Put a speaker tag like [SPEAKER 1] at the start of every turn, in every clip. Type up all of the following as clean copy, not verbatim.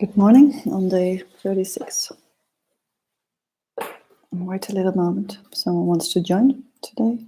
[SPEAKER 1] Good morning on day 36. Wait a little moment. Someone wants to join today.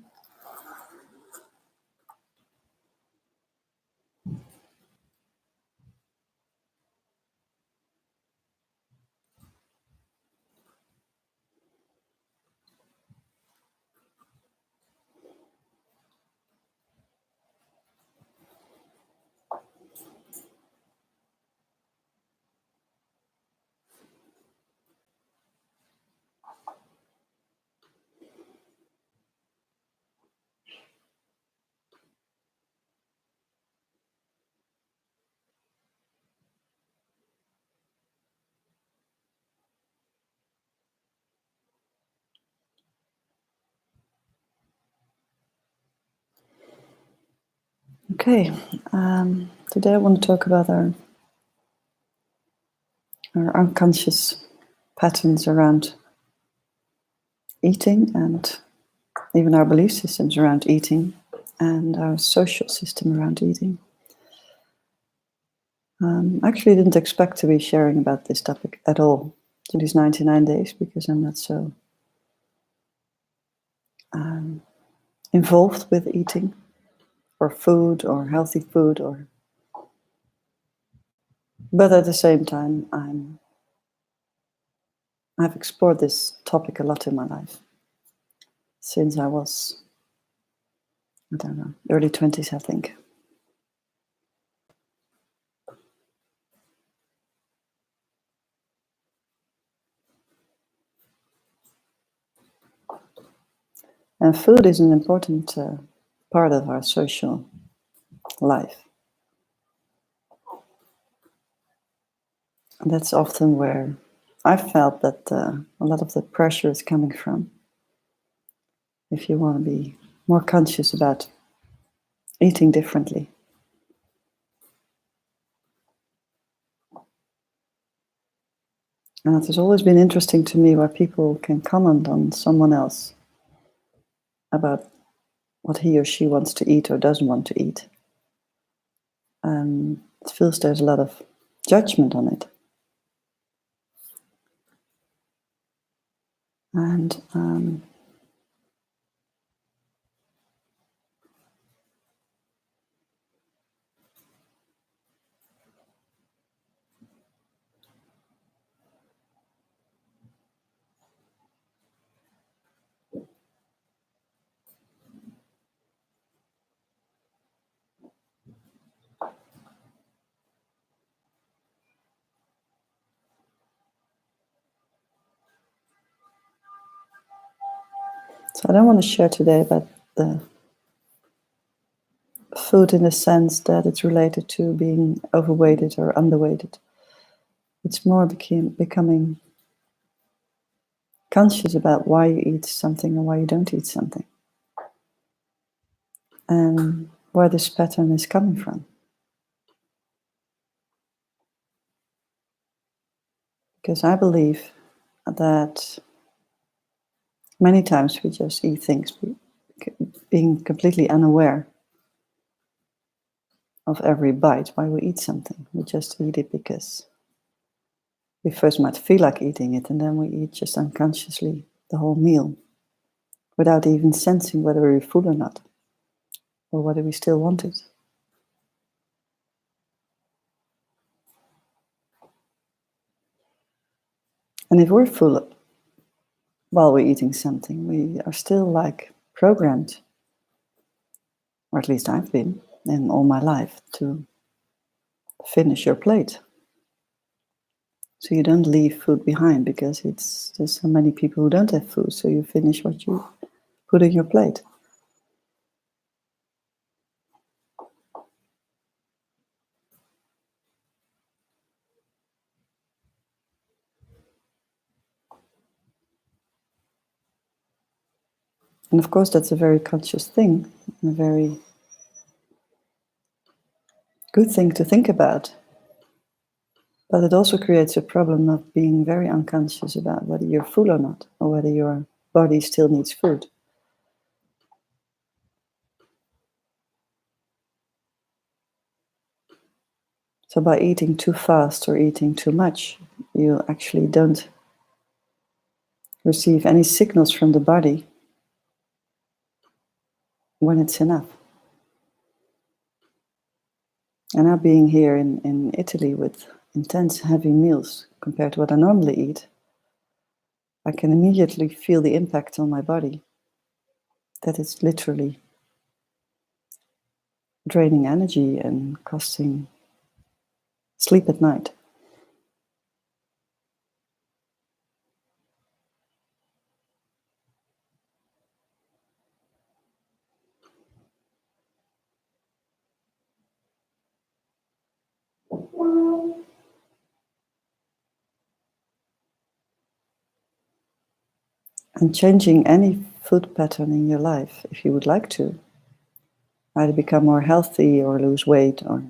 [SPEAKER 1] Okay, today I want to talk about our unconscious patterns around eating and even our belief systems around eating and our social system around eating. I actually didn't expect to be sharing about this topic at all to these 99 days because I'm not so involved with eating or food or healthy food but at the same time I've explored this topic a lot in my life since I was, I don't know, early 20s, I think. And food is an important part of our social life. And that's often where I felt that a lot of the pressure is coming from. If you want to be more conscious about eating differently. And it has always been interesting to me why people can comment on someone else about what he or she wants to eat or doesn't want to eat. It feels there's a lot of judgment on it. And so I don't want to share today about the food in the sense that it's related to being overweighted or underweighted. It's more becoming conscious about why you eat something and why you don't eat something. And where this pattern is coming from. Because I believe that many times we just eat things being completely unaware of every bite, why we eat something. We just eat it because we first might feel like eating it, and then we eat just unconsciously the whole meal without even sensing whether we're full or not, or whether we still want it. And if we're full while we're eating something, we are still like programmed, or at least I've been in all my life, to finish your plate. So you don't leave food behind because there's so many people who don't have food, so you finish what you put in your plate. And of course, that's a very conscious thing, and a very good thing to think about. But it also creates a problem of being very unconscious about whether you're full or not, or whether your body still needs food. So by eating too fast or eating too much, you actually don't receive any signals from the body when it's enough. And now being here in Italy with intense heavy meals compared to what I normally eat, I can immediately feel the impact on my body. That it's literally draining energy and costing sleep at night. And changing any food pattern in your life, if you would like to, either become more healthy or lose weight or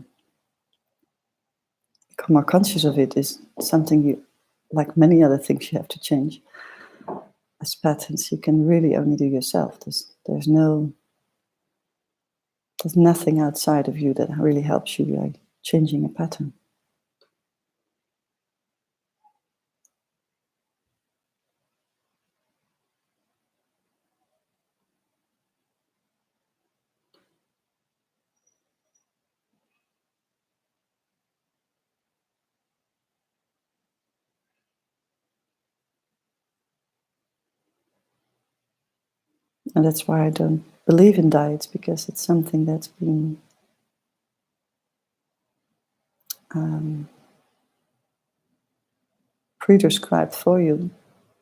[SPEAKER 1] become more conscious of it, is something you, like many other things you have to change as patterns, you can really only do yourself. There's nothing outside of you that really helps you by changing a pattern. And that's why I don't believe in diets, because it's something that's been prescribed for you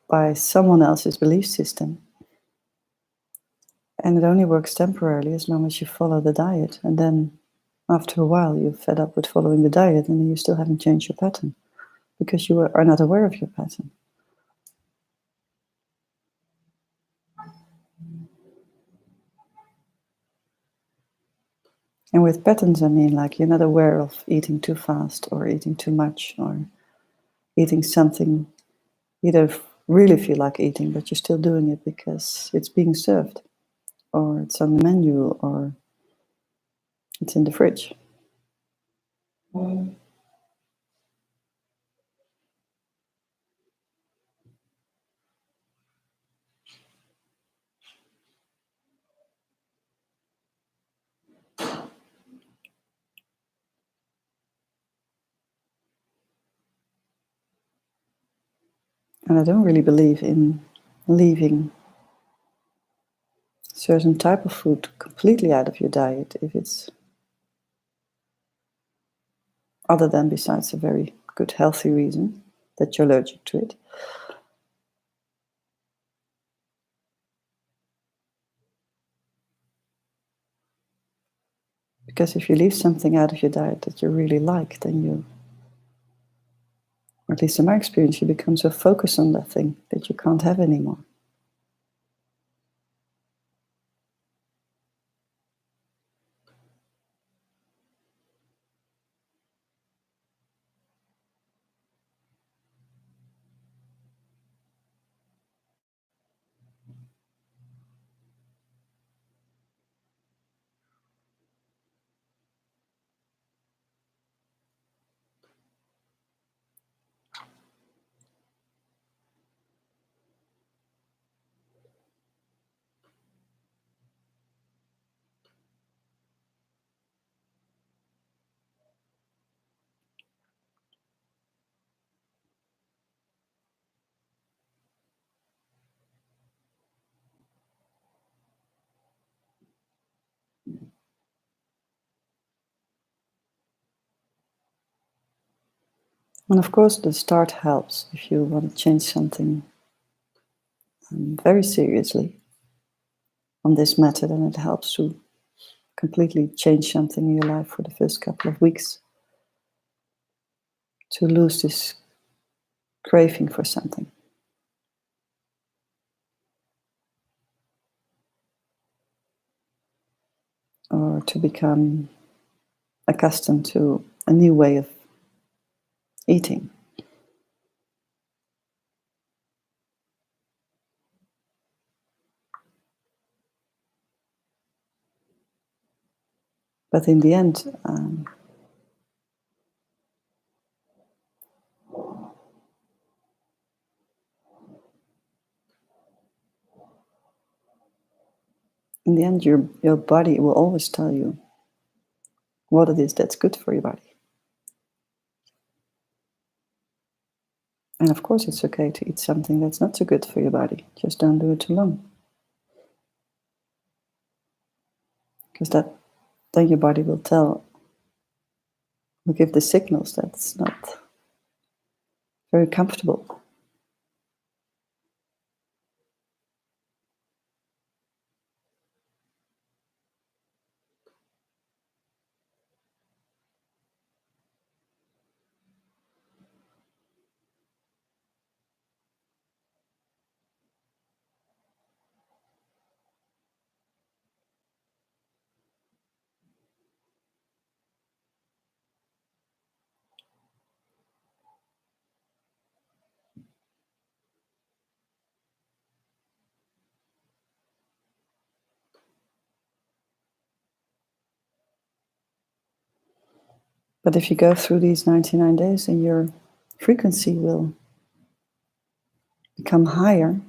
[SPEAKER 1] by someone else's belief system. And it only works temporarily as long as you follow the diet. And then after a while, you're fed up with following the diet and you still haven't changed your pattern because you are not aware of your pattern. And with patterns, I mean, like, you're not aware of eating too fast or eating too much or eating something you don't really feel like eating, but you're still doing it because it's being served or it's on the menu or it's in the fridge. And I don't really believe in leaving certain type of food completely out of your diet if it's other than besides a very good healthy reason that you're allergic to it. Because if you leave something out of your diet that you really like, then you, or at least in my experience, you become so focused on that thing that you can't have anymore. And of course, the start helps if you want to change something very seriously on this method, and it helps to completely change something in your life for the first couple of weeks, to lose this craving for something, or to become accustomed to a new way of eating. But in the end, In the end, your body will always tell you what it is that's good for your body. And of course, it's okay to eat something that's not so good for your body. Just don't do it too long. Because then your body will give the signals that's not very comfortable. But if you go through these 99 days, then your frequency will become higher.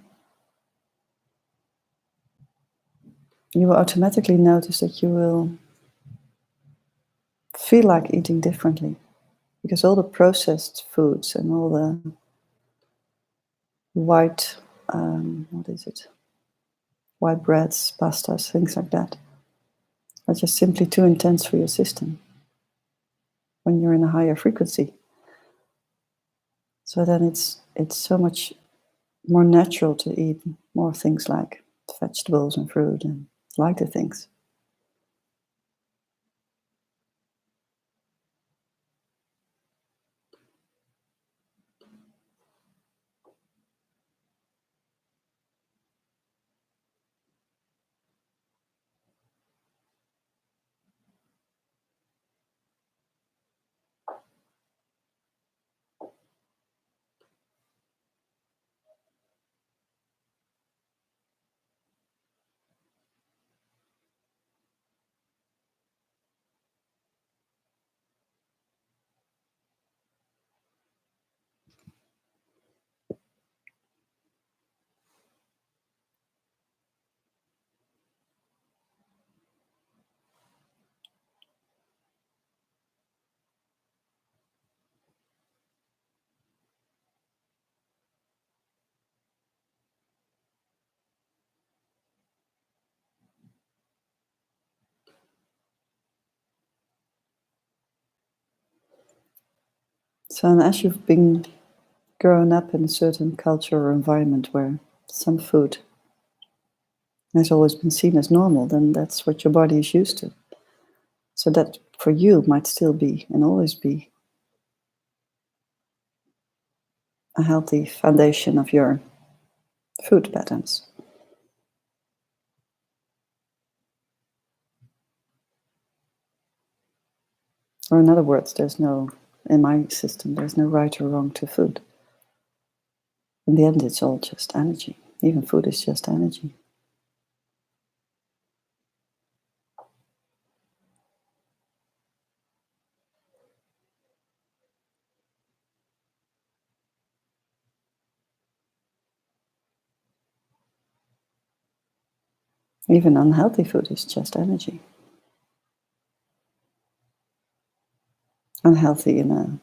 [SPEAKER 1] You will automatically notice that you will feel like eating differently, because all the processed foods and all the white, white breads, pastas, things like that, are just simply too intense for your system when you're in a higher frequency. So then it's so much more natural to eat more things like vegetables and fruit and lighter things. So and as you've been grown up in a certain culture or environment where some food has always been seen as normal, then that's what your body is used to. So that for you might still be and always be a healthy foundation of your food patterns. Or in other words, in my system, there's no right or wrong to food. In the end, it's all just energy. Even food is just energy. Even unhealthy food is just energy. Unhealthy in a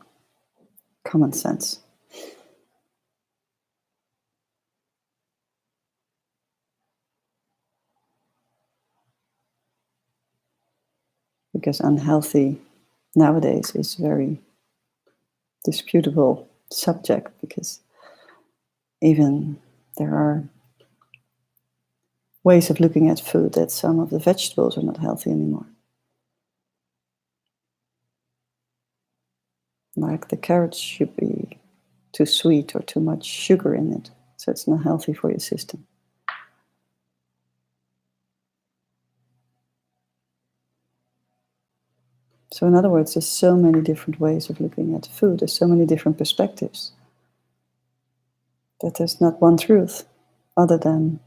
[SPEAKER 1] common sense. Because unhealthy nowadays is very disputable subject, because even there are ways of looking at food that some of the vegetables are not healthy anymore. Like the carrots should be too sweet or too much sugar in it, so it's not healthy for your system. So in other words, there's so many different ways of looking at food, there's so many different perspectives, that there's not one truth other than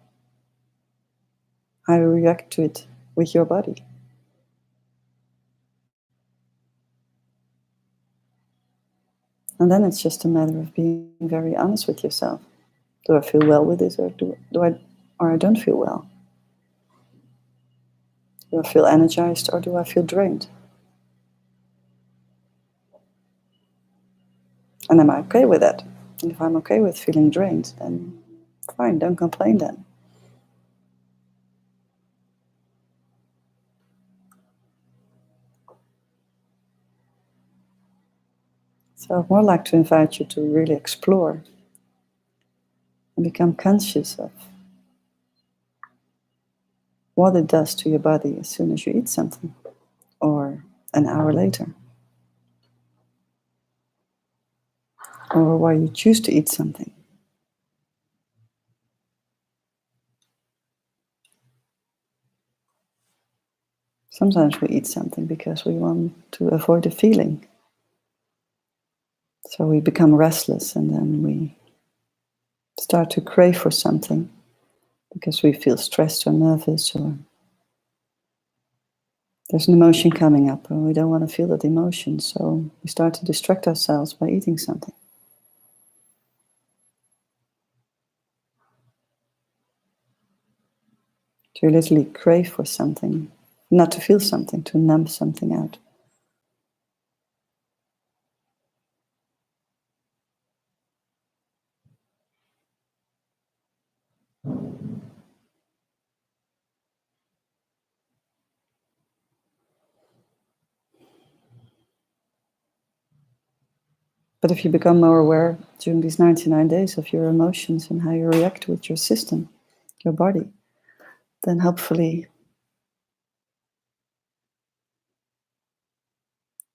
[SPEAKER 1] how you react to it with your body. And then it's just a matter of being very honest with yourself. Do I feel well with this, or I don't feel well? Do I feel energized or do I feel drained? And am I okay with that? And if I'm okay with feeling drained, then fine, don't complain then. So I'd more like to invite you to really explore and become conscious of what it does to your body as soon as you eat something, or an hour later, or why you choose to eat something. Sometimes we eat something because we want to avoid a feeling. So we become restless and then we start to crave for something because we feel stressed or nervous, or there's an emotion coming up and we don't want to feel that emotion. So we start to distract ourselves by eating something. To literally crave for something, not to feel something, to numb something out. But if you become more aware during these 99 days of your emotions and how you react with your system, your body, then hopefully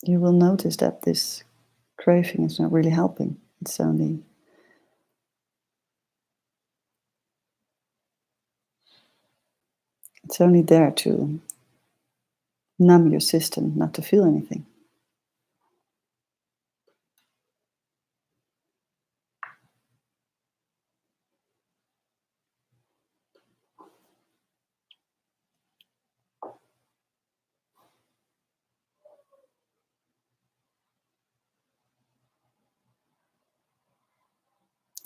[SPEAKER 1] you will notice that this craving is not really helping. It's only there to numb your system, not to feel anything.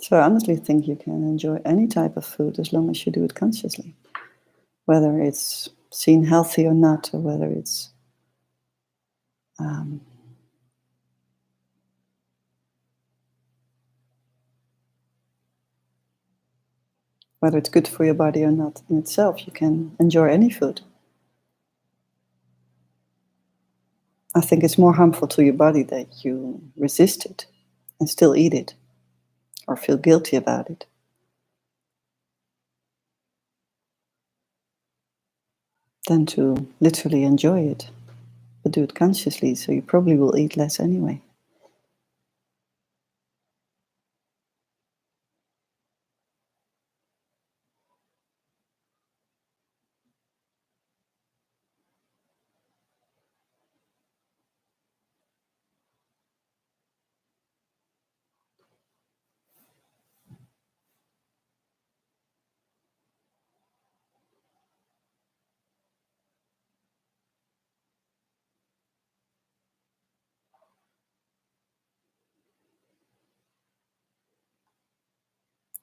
[SPEAKER 1] So I honestly think you can enjoy any type of food as long as you do it consciously. Whether it's seen healthy or not, or whether it's um, whether it's good for your body or not in itself, you can enjoy any food. I think it's more harmful to your body that you resist it and still eat it or feel guilty about it than to literally enjoy it, but do it consciously, so you probably will eat less anyway.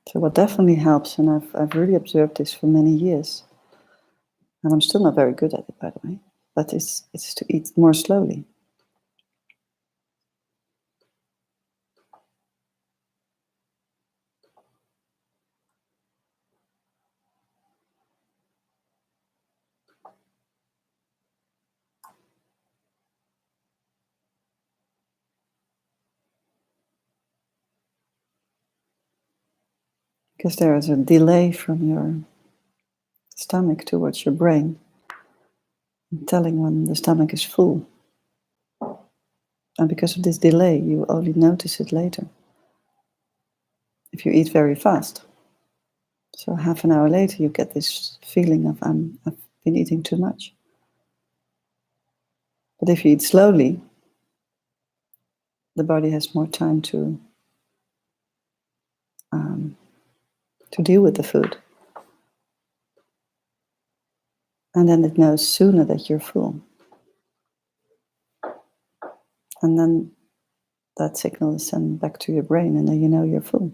[SPEAKER 1] So what definitely helps, and I've really observed this for many years, and I'm still not very good at it, by the way, but it's to eat more slowly. Because there is a delay from your stomach towards your brain, telling when the stomach is full. And because of this delay, you only notice it later if you eat very fast. So half an hour later, you get this feeling of I've been eating too much. But if you eat slowly, the body has more time um, to deal with the food. And then it knows sooner that you're full. And then that signal is sent back to your brain, and then you know you're full.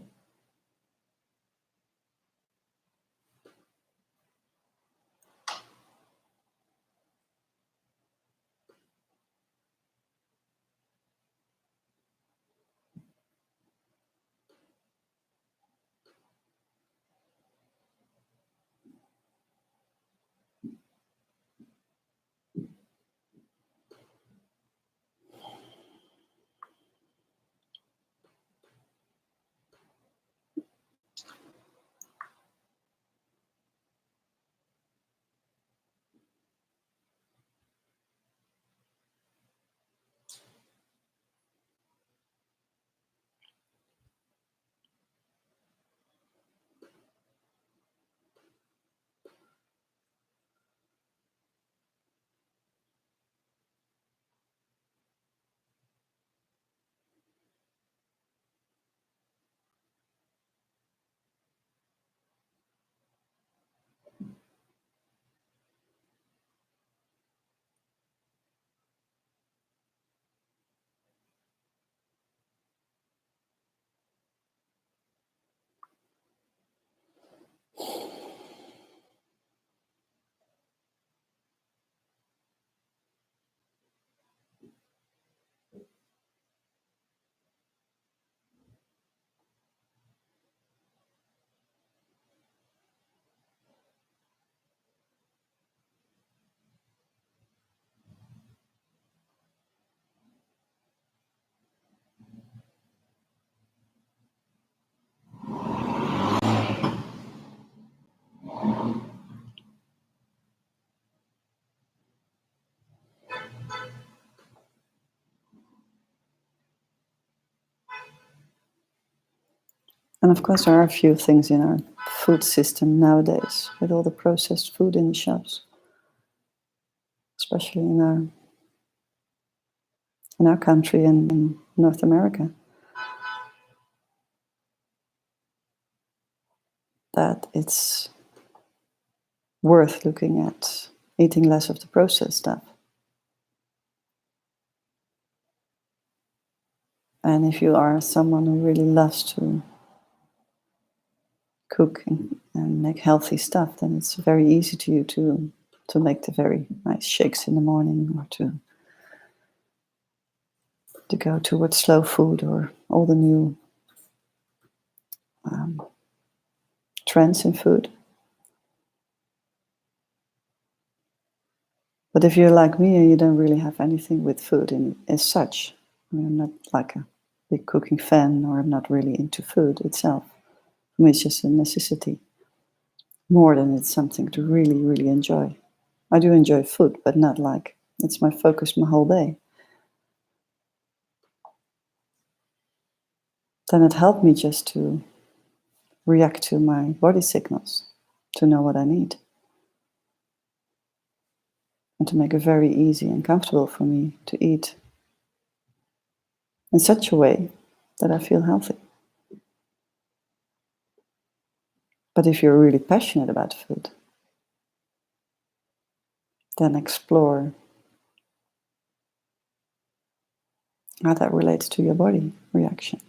[SPEAKER 1] And of course, there are a few things in our food system nowadays with all the processed food in the shops, especially in our country and in North America, that it's worth looking at eating less of the processed stuff. And if you are someone who really loves to cook and make healthy stuff, then it's very easy to you to make the very nice shakes in the morning, or to go towards slow food or all the new trends in food. But if you're like me and you don't really have anything with food as such, I mean, I'm not like a big cooking fan, or I'm not really into food itself. For me, it's just a necessity more than it's something to really, really enjoy. I do enjoy food, but not like it's my focus my whole day. Then it helped me just to react to my body signals, to know what I need, and to make it very easy and comfortable for me to eat in such a way that I feel healthy. But if you're really passionate about food, then explore how that relates to your body reaction.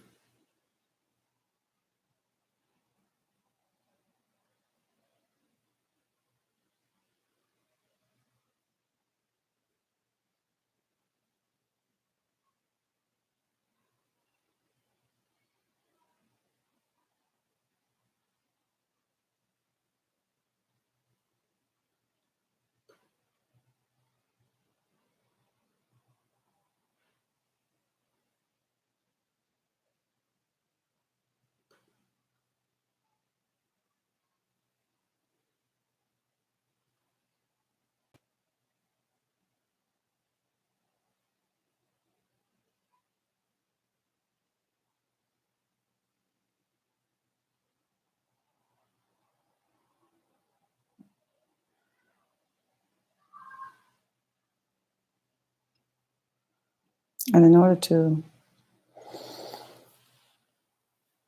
[SPEAKER 1] And in order to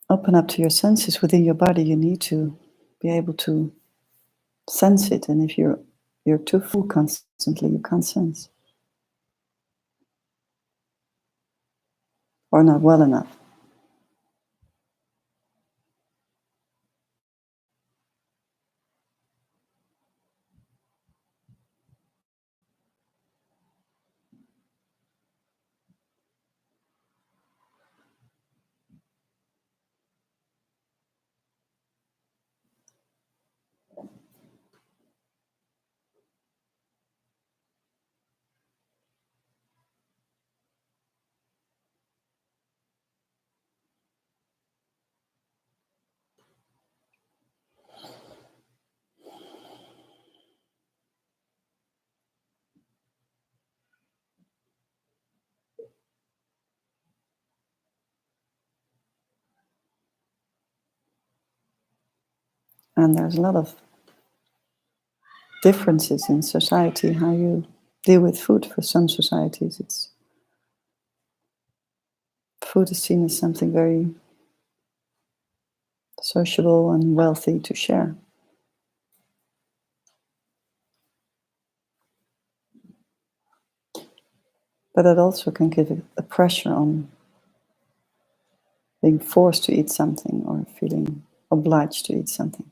[SPEAKER 1] open up to your senses within your body, you need to be able to sense it. And if you're too full constantly, you can't sense, or not well enough. And there's a lot of differences in society how you deal with food. For some societies, it's food is seen as something very sociable and wealthy to share. But that also can give a pressure on being forced to eat something, or feeling obliged to eat something.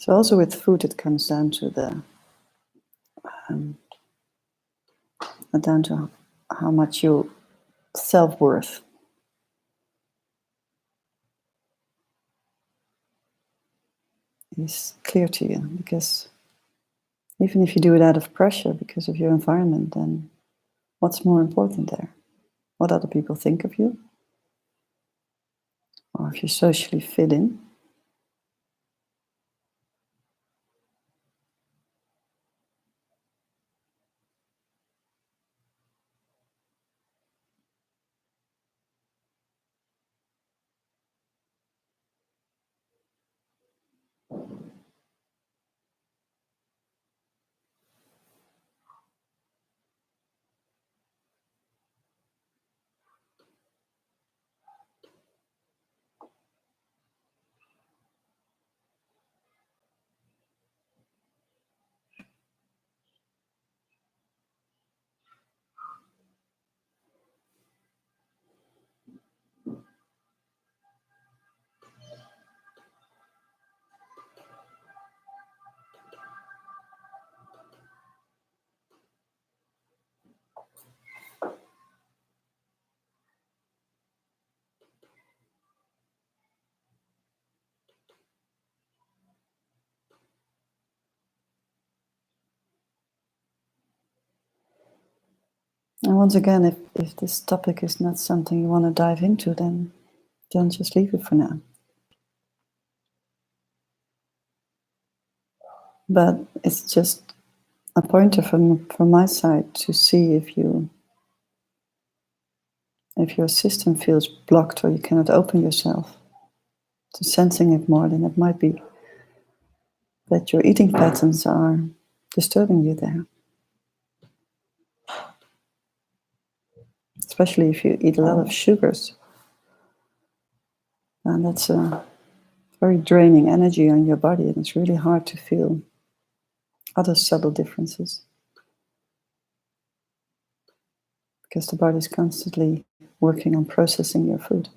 [SPEAKER 1] So also with food, it comes down to um, down to how much your self-worth is clear to you. Because even if you do it out of pressure because of your environment, then what's more important there? What other people think of you? Or if you socially fit in? And once again, if this topic is not something you want to dive into, then don't just leave it for now. But it's just a pointer from my side to see if your system feels blocked or you cannot open yourself to sensing it more, then it might be that your eating patterns are disturbing you there. Especially if you eat a lot of sugars. And that's a very draining energy on your body, and it's really hard to feel other subtle differences. Because the body is constantly working on processing your food.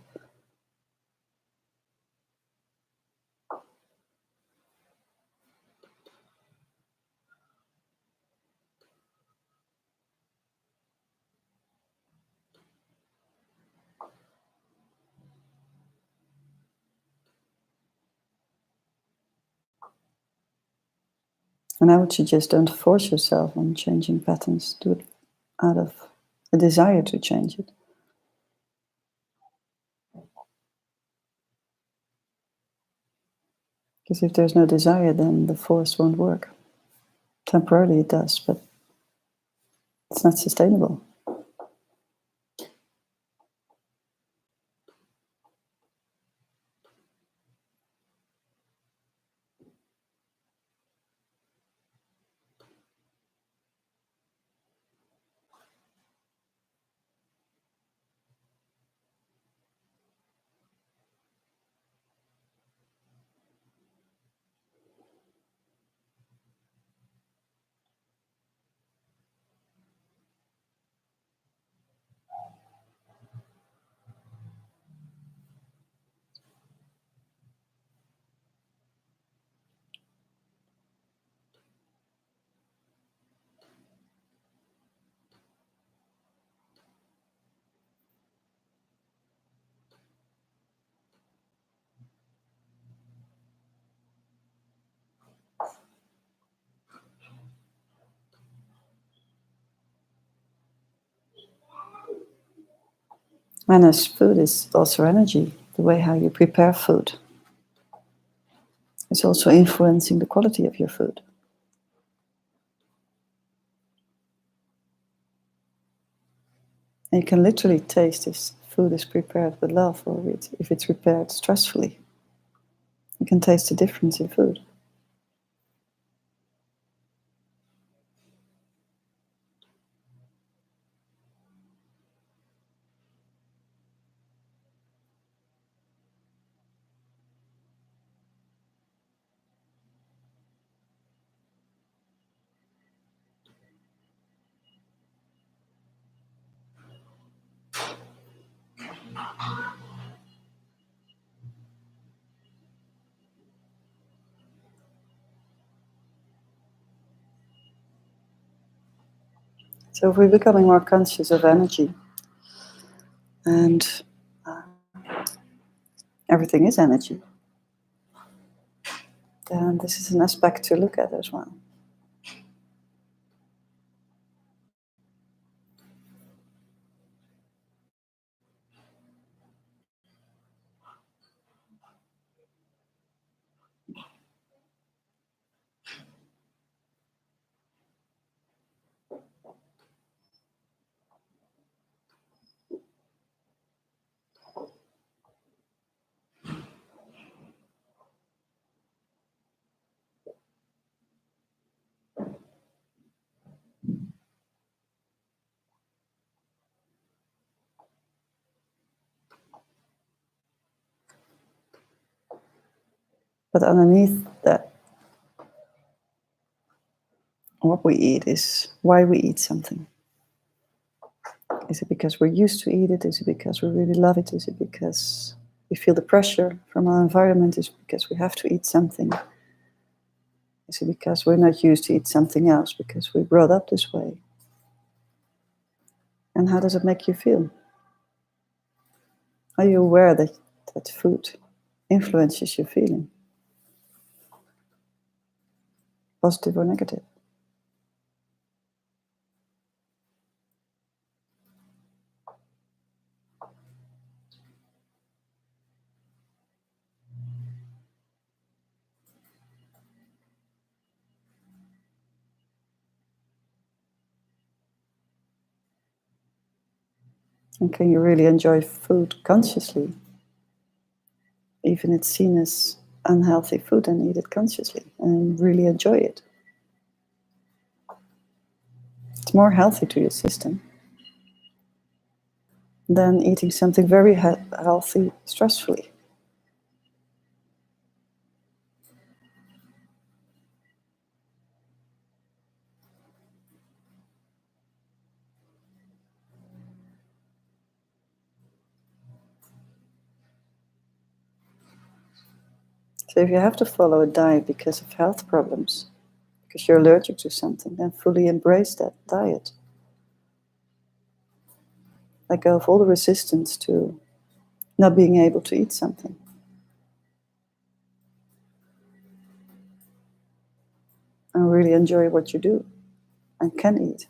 [SPEAKER 1] And I would suggest don't force yourself on changing patterns. Do it out of a desire to change it. Because if there's no desire, then the force won't work. Temporarily it does, but it's not sustainable. And as food is also energy, the way how you prepare food is also influencing the quality of your food. And you can literally taste if food is prepared with love or if it's prepared stressfully. You can taste the difference in food. So if we're becoming more conscious of energy, and everything is energy, then this is an aspect to look at as well. But underneath that, what we eat is why we eat something. Is it because we're used to eat it? Is it because we really love it? Is it because we feel the pressure from our environment? Is it because we have to eat something? Is it because we're not used to eat something else because we're brought up this way? And how does it make you feel? Are you aware that food influences your feeling? Positive or negative? And can you really enjoy food consciously? Even it's seen as unhealthy food, and eat it consciously and really enjoy it. It's more healthy to your system than eating something very healthy stressfully. So if you have to follow a diet because of health problems, because you're allergic to something, then fully embrace that diet. Let go of all the resistance to not being able to eat something. And really enjoy what you do and can eat.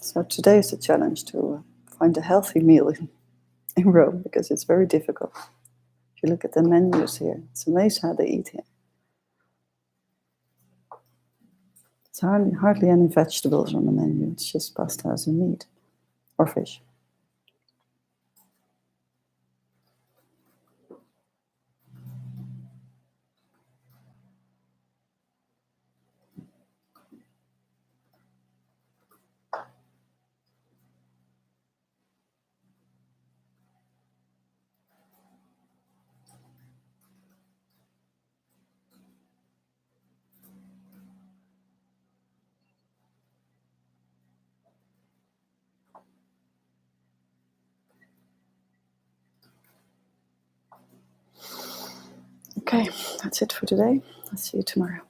[SPEAKER 1] So today is the challenge to find a healthy meal in Rome, because it's very difficult. If you look at the menus here, it's amazing how they eat here. It's hardly any vegetables on the menu. It's just pastas and meat or fish. Okay, that's it for today. I'll see you tomorrow.